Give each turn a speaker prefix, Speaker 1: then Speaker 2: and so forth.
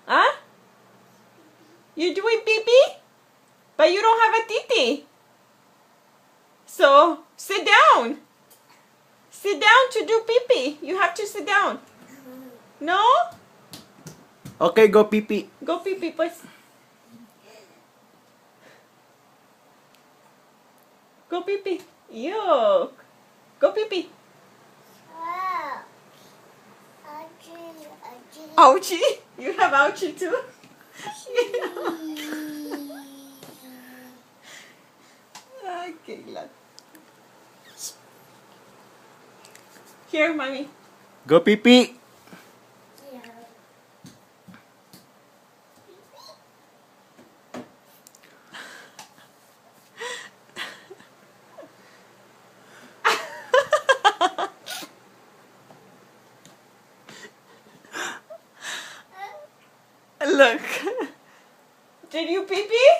Speaker 1: Huh? You doing pee-pee? But you don't have a titi. So, sit down. Sit down to do pee-pee. You have to sit down. No?
Speaker 2: Okay, go pee-pee.
Speaker 1: Go pee-pee, pues. Go pee-pee. Yuck. Go pee-pee. Ouchie? You have ouchie too? Ay, Kayla. Here, mommy.
Speaker 2: Go pee-pee.
Speaker 1: Look. Did you pee-pee?